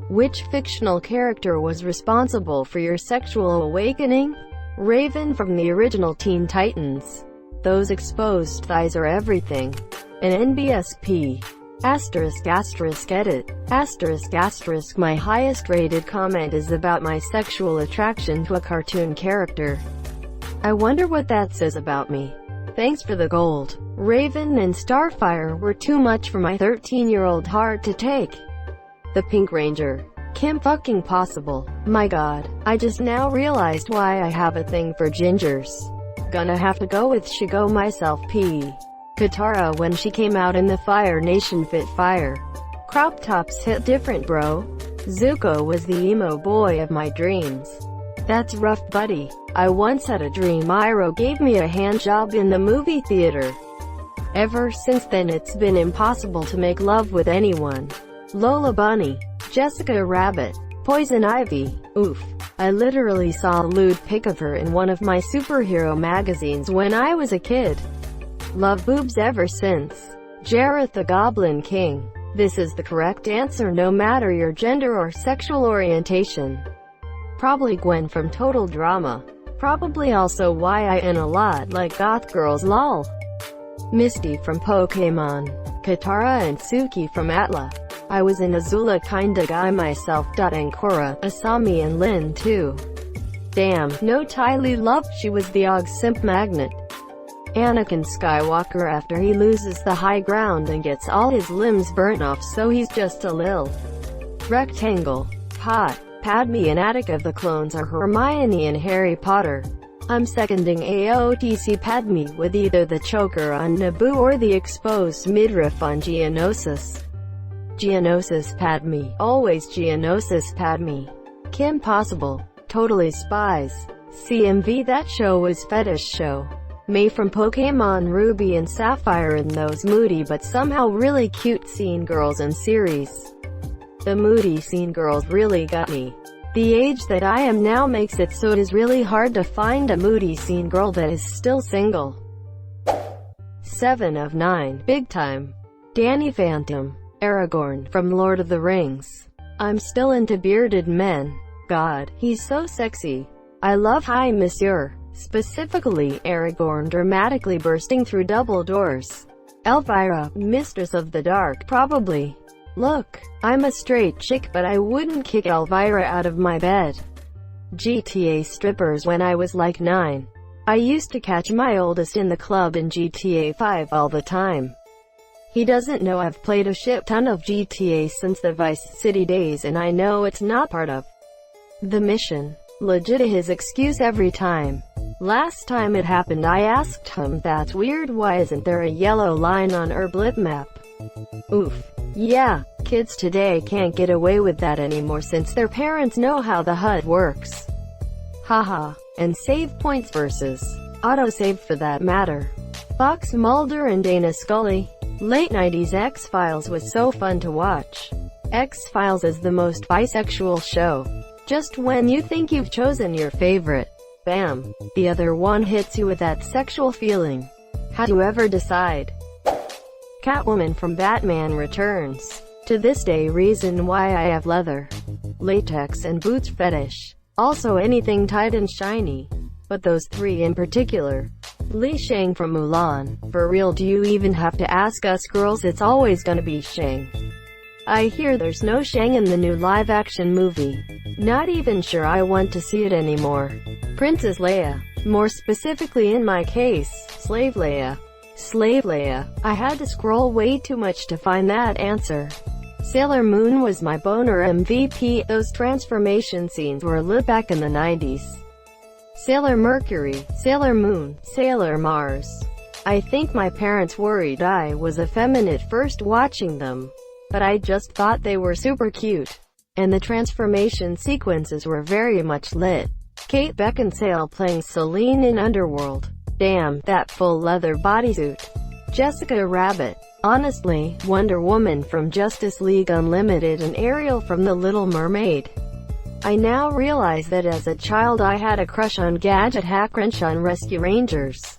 Which fictional character was responsible for your sexual awakening? Raven from the original Teen Titans. Those exposed thighs are everything. An NBSP. **edit. My highest rated comment is about my sexual attraction to a cartoon character. I wonder what that says about me. Thanks for the gold. Raven and Starfire were too much for my 13-year-old heart to take. The Pink Ranger. Kim fucking Possible. My god, I just now realized why I have a thing for gingers. Gonna have to go with Shigo myself. P. Katara when she came out in the Fire Nation Fit Fire. Crop tops hit different, bro. Zuko was the emo boy of my dreams. That's rough, buddy. I once had a dream Iroh gave me a handjob in the movie theater. Ever since then it's been impossible to make love with anyone. Lola Bunny. Jessica Rabbit. Poison Ivy. Oof. I literally saw a lewd pic of her in one of my superhero magazines when I was a kid. Love boobs ever since. Jareth the Goblin King. This is the correct answer no matter your gender or sexual orientation. Probably Gwen from Total Drama. Probably also YIN a lot like goth girls lol. Misty from Pokémon. Katara and Suki from Atla. I was an Azula kinda guy myself. And Korra, Asami and Lin too. Damn, no Tylee love, she was the Og simp magnet. Anakin Skywalker after he loses the high ground and gets all his limbs burnt off so he's just a lil rectangle. Hot. Padme and Attic of the clones are Hermione and Harry Potter. I'm seconding AOTC Padme with either the choker on Naboo or the exposed midriff on Geonosis. Geonosis Padme. Always Geonosis Padme. Kim Possible. Totally Spies. CMV that show was fetish show. May from Pokémon Ruby and Sapphire and those moody but somehow really cute scene girls in series. The moody scene girls really got me. The age that I am now makes it so it is really hard to find a moody scene girl that is still single. 7 of 9. Big time. Danny Phantom. Aragorn from Lord of the Rings. I'm still into bearded men. God, he's so sexy. I love High Monsieur. Specifically, Aragorn dramatically bursting through double doors. Elvira, Mistress of the Dark probably. Look, I'm a straight chick but I wouldn't kick Elvira out of my bed. GTA strippers when I was like 9. I used to catch my oldest in the club in GTA 5 all the time. He doesn't know I've played a shit ton of GTA since the Vice City days and I know it's not part of the mission. Legit his excuse every time. Last time it happened I asked him, that's weird, why isn't there a yellow line on Herblit map? Oof. Yeah, kids today can't get away with that anymore since their parents know how the HUD works. Haha. And save points versus autosave for that matter. Fox Mulder and Dana Scully. Late 90s X-Files was so fun to watch. X-Files is the most bisexual show. Just when you think you've chosen your favorite, bam, the other one hits you with that sexual feeling. How do you ever decide? Catwoman from Batman Returns. To this day reason why I have leather, latex and boots fetish. Also anything tight and shiny. But those three in particular. Li Shang from Mulan. For real, do you even have to ask us girls? It's always gonna be Shang. I hear there's no Shang in the new live-action movie. Not even sure I want to see it anymore. Princess Leia. More specifically in my case, Slave Leia. Slave Leia. I had to scroll way too much to find that answer. Sailor Moon was my boner MVP. Those transformation scenes were lit back in the 90s. Sailor Mercury, Sailor Moon, Sailor Mars. I think my parents worried I was effeminate first watching them. But I just thought they were super cute. And the transformation sequences were very much lit. Kate Beckinsale playing Celine in Underworld. Damn, that full leather bodysuit. Jessica Rabbit. Honestly, Wonder Woman from Justice League Unlimited and Ariel from The Little Mermaid. I now realize that as a child I had a crush on Gadget Hackranch on Rescue Rangers.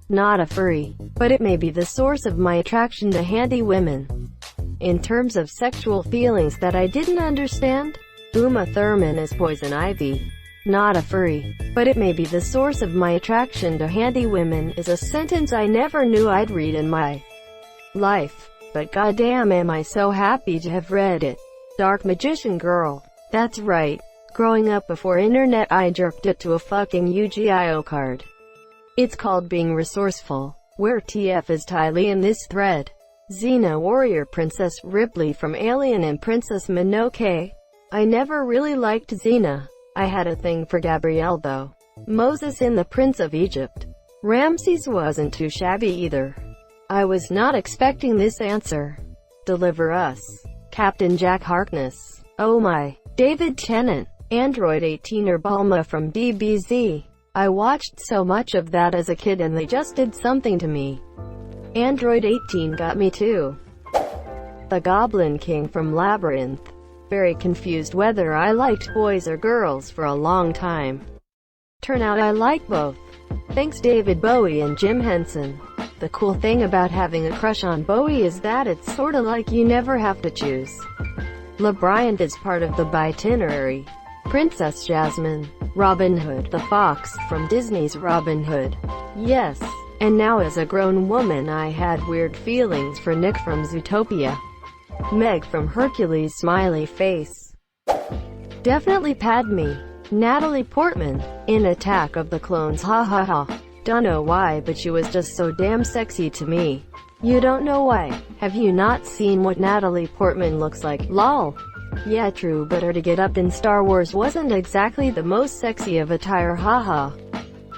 Not a furry, but it may be the source of my attraction to handy women. In terms of sexual feelings that I didn't understand, Uma Thurman is poison ivy. Not a furry, but it may be the source of my attraction to handy women is a sentence I never knew I'd read in my life, but goddamn am I so happy to have read it. Dark Magician Girl. That's right. Growing up before internet I jerked it to a fucking Yu-Gi-Oh card. It's called being resourceful. Where TF is Tylee in this thread? Xena Warrior Princess Ripley from Alien and Princess Mononoke. I never really liked Xena. I had a thing for Gabrielle though. Moses in The Prince of Egypt. Ramses wasn't too shabby either. I was not expecting this answer. Deliver Us. Captain Jack Harkness. Oh my. David Tennant. Android 18 or Bulma from DBZ. I watched so much of that as a kid and they just did something to me. Android 18 got me too. The Goblin King from Labyrinth. Very confused whether I liked boys or girls for a long time. Turn out I like both. Thanks David Bowie and Jim Henson. The cool thing about having a crush on Bowie is that it's sorta like you never have to choose. LeBryant is part of the Bitinnerary. Princess Jasmine. Robin Hood the Fox from Disney's Robin Hood. Yes. And now as a grown woman I had weird feelings for Nick from Zootopia. Meg from Hercules smiley face. Definitely Padme. Natalie Portman. In Attack of the Clones ha ha ha. Don't know why but she was just so damn sexy to me. You don't know why? Have you not seen what Natalie Portman looks like? Lol. Yeah true but her to get up in Star Wars wasn't exactly the most sexy of attire haha.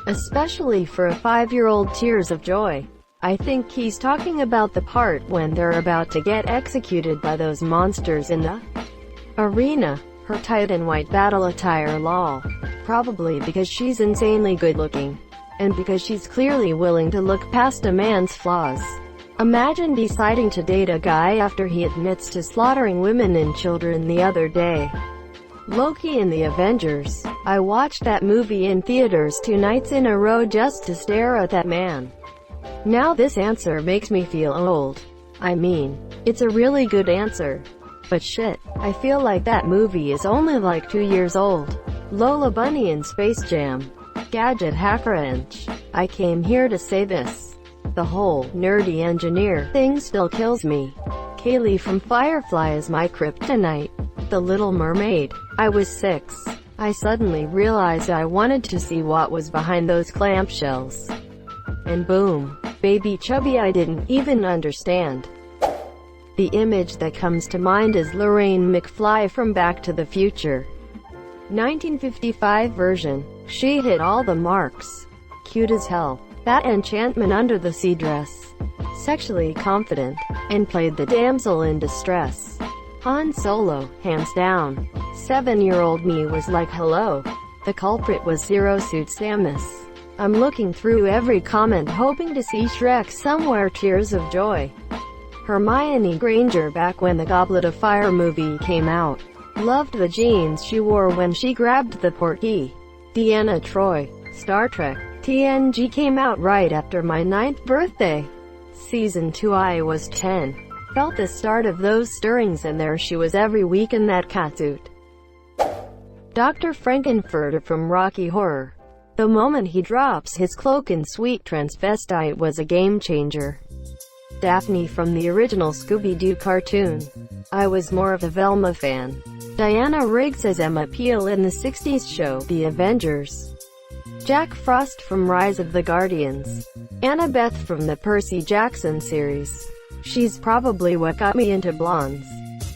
Especially for a 5-year-old tears of joy. I think he's talking about the part when they're about to get executed by those monsters in the arena. Her tight and white battle attire lol. Probably because she's insanely good looking. And because she's clearly willing to look past a man's flaws. Imagine deciding to date a guy after he admits to slaughtering women and children the other day. Loki in the Avengers. I watched that movie in theaters 2 nights in a row just to stare at that man. Now this answer makes me feel old. I mean, it's a really good answer. But shit, I feel like that movie is only like 2 years old. Lola Bunny in Space Jam. Gadget Hackrange. I came here to say this. The whole nerdy engineer thing still kills me. Kaylee from Firefly is my kryptonite. The Little Mermaid. I was 6. I suddenly realized I wanted to see what was behind those clamshells. And boom. Baby chubby I didn't even understand. The image that comes to mind is Lorraine McFly from Back to the Future. 1955 version. She hit all the marks. Cute as hell. That enchantment under the sea dress. Sexually confident. And played the damsel in distress. Han Solo, hands down. 7-year-old me was like hello. The culprit was Zero Suit Samus. I'm looking through every comment hoping to see Shrek somewhere tears of joy. Hermione Granger back when the Goblet of Fire movie came out. Loved the jeans she wore when she grabbed the portkey. Deanna Troi. Star Trek. TNG came out right after my 9th birthday. Season 2 I was 10. Felt the start of those stirrings and there she was every week in that catsuit. Dr. Frankenfurter from Rocky Horror. The moment he drops his cloak in Sweet Transvestite was a game changer. Daphne from the original Scooby-Doo cartoon. I was more of a Velma fan. Diana Riggs as Emma Peel in the 60s show, The Avengers. Jack Frost from Rise of the Guardians. Annabeth from the Percy Jackson series. She's probably what got me into blondes.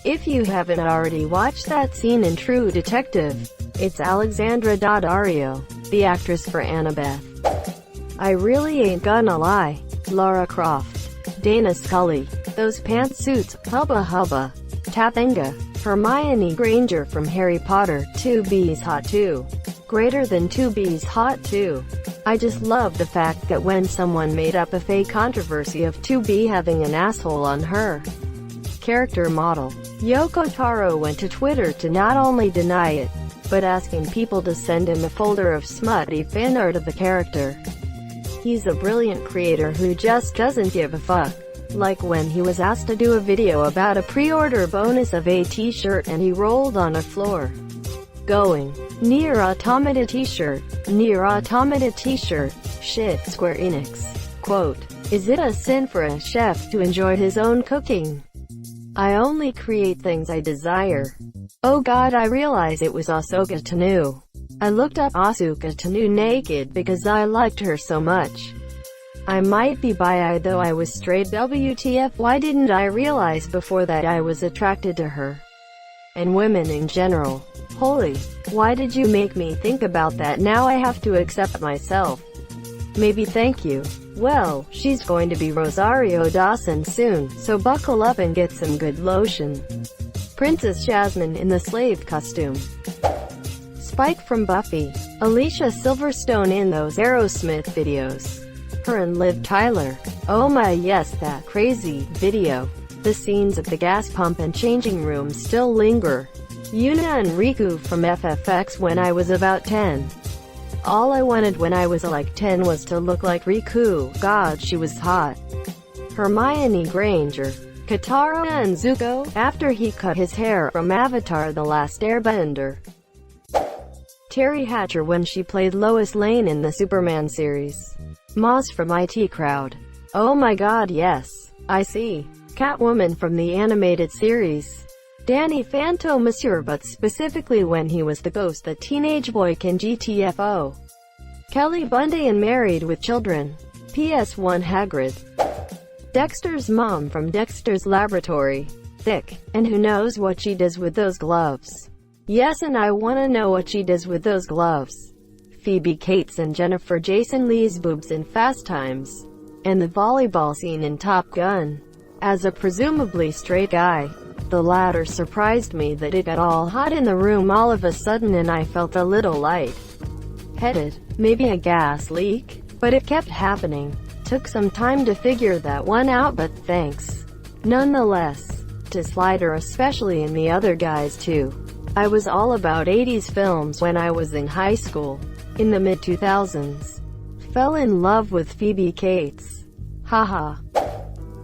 If you haven't already watched that scene in True Detective, it's Alexandra Daddario, the actress for Annabeth. I really ain't gonna lie. Lara Croft. Dana Scully. Those pantsuits, hubba hubba. Topanga. Hermione Granger from Harry Potter, 2B's hot too. Greater than 2B's hot too. I just love the fact that when someone made up a fake controversy of 2B having an asshole on her character model, Yoko Taro went to Twitter to not only deny it, but asking people to send him a folder of smutty fan art of the character. He's a brilliant creator who just doesn't give a fuck. Like when he was asked to do a video about a pre-order bonus of a t-shirt and he rolled on a floor, going, "Near Automata t-shirt, Near Automata t-shirt, shit Square Enix." Quote, "Is it a sin for a chef to enjoy his own cooking? I only create things I desire." Oh god, I realized it was Asuka Tano. I looked up Asuka Tano naked because I liked her so much. I might be bi though I was straight. WTF, why didn't I realize before that I was attracted to her? And women in general. Holy, why did you make me think about that? Now I have to accept myself. Maybe thank you. Well, she's going to be Rosario Dawson soon, so buckle up and get some good lotion. Princess Jasmine in the slave costume. Spike from Buffy. Alicia Silverstone in those Aerosmith videos. Her and Liv Tyler. Oh my yes, that crazy video. The scenes at the gas pump and changing room still linger. Yuna and Riku from FFX when I was about 10. All I wanted when I was like 10 was to look like Riku. God, she was hot. Hermione Granger. Katara and Zuko, after he cut his hair from Avatar The Last Airbender. Terry Hatcher when she played Lois Lane in the Superman series. Moz from IT Crowd. Oh my god, yes. I see. Catwoman from the animated series. Danny Phanto Monsieur, but specifically when he was the ghost that teenage boy can GTFO. Kelly Bundy and Married with Children. PS1 Hagrid. Dexter's mom from Dexter's Laboratory. Thick. And who knows what she does with those gloves. Yes, and I wanna know what she does with those gloves. Phoebe Cates and Jennifer Jason Leigh's boobs in Fast Times. And the volleyball scene in Top Gun. As a presumably straight guy, the latter surprised me that it got all hot in the room all of a sudden and I felt a little light-headed. Maybe a gas leak? But it kept happening. Took some time to figure that one out, but thanks nonetheless to Slider, especially in the other guys too. I was all about 80s films when I was in high school. In the mid-2000s. Fell in love with Phoebe Cates. Haha.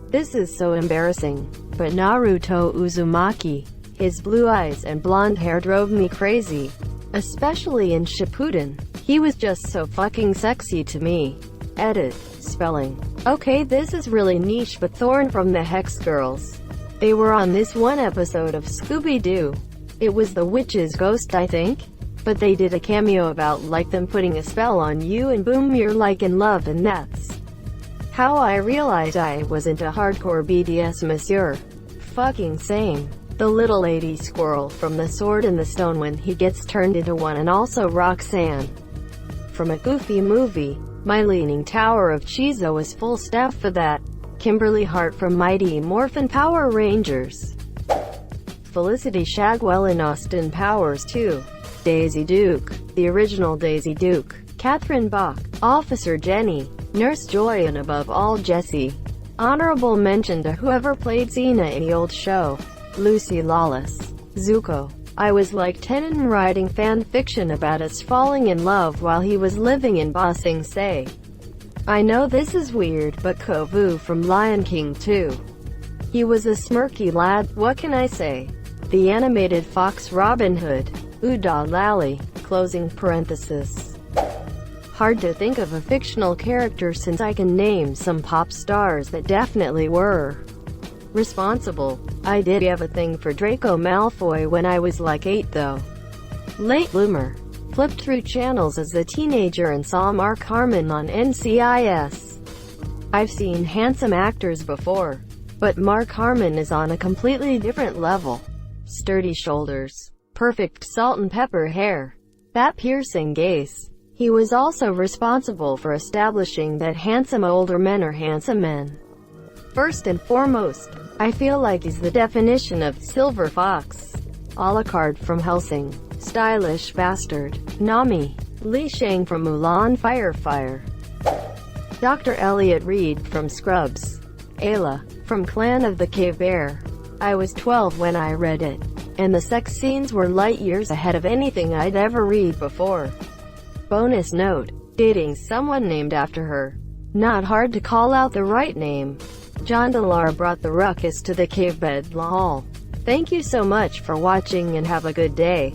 This is so embarrassing. But Naruto Uzumaki. His blue eyes and blonde hair drove me crazy. Especially in Shippuden. He was just so fucking sexy to me. Edit. Spelling. Okay, this is really niche, but Thorn from the Hex Girls. They were on this one episode of Scooby-Doo. It was the witch's ghost, I think? But they did a cameo about like them putting a spell on you and boom, you're like in love, and that's how I realized I was into hardcore BDS, monsieur. Fucking same. The little lady squirrel from The Sword in the Stone when he gets turned into one, and also Roxanne from a Goofy movie. My Leaning Tower of Chizo was full staff for that. Kimberly Hart from Mighty Morphin Power Rangers. Felicity Shagwell in Austin Powers 2. Daisy Duke, the original Daisy Duke. Catherine Bach, Officer Jenny, Nurse Joy, and above all Jessie. Honorable mention to whoever played Xena in the old show. Lucy Lawless. Zuko. I was like 10 and writing fan fiction about us falling in love while he was living in Ba Sing Se. I know this is weird, but Kovu from Lion King 2. He was a smirky lad, what can I say? The animated Fox Robin Hood. Uda Lally. Closing parenthesis. Hard to think of a fictional character since I can name some pop stars that definitely were responsible. I did have a thing for Draco Malfoy when I was like 8 though. Late bloomer. Flipped through channels as a teenager and saw Mark Harmon on NCIS. I've seen handsome actors before, but Mark Harmon is on a completely different level. Sturdy shoulders. Perfect salt and pepper hair. That piercing gaze. He was also responsible for establishing that handsome older men are handsome men. First and foremost, I feel like he's the definition of silver fox. Alucard from Hellsing. Stylish bastard. Nami. Li Shang from Mulan Fire. Dr. Elliot Reed from Scrubs. Ayla from Clan of the Cave Bear. I was 12 when I read it, and the sex scenes were light years ahead of anything I'd ever read before. Bonus note. Dating someone named after her. Not hard to call out the right name. John Delar brought the ruckus to the cave bed, lol. Thank you so much for watching and have a good day.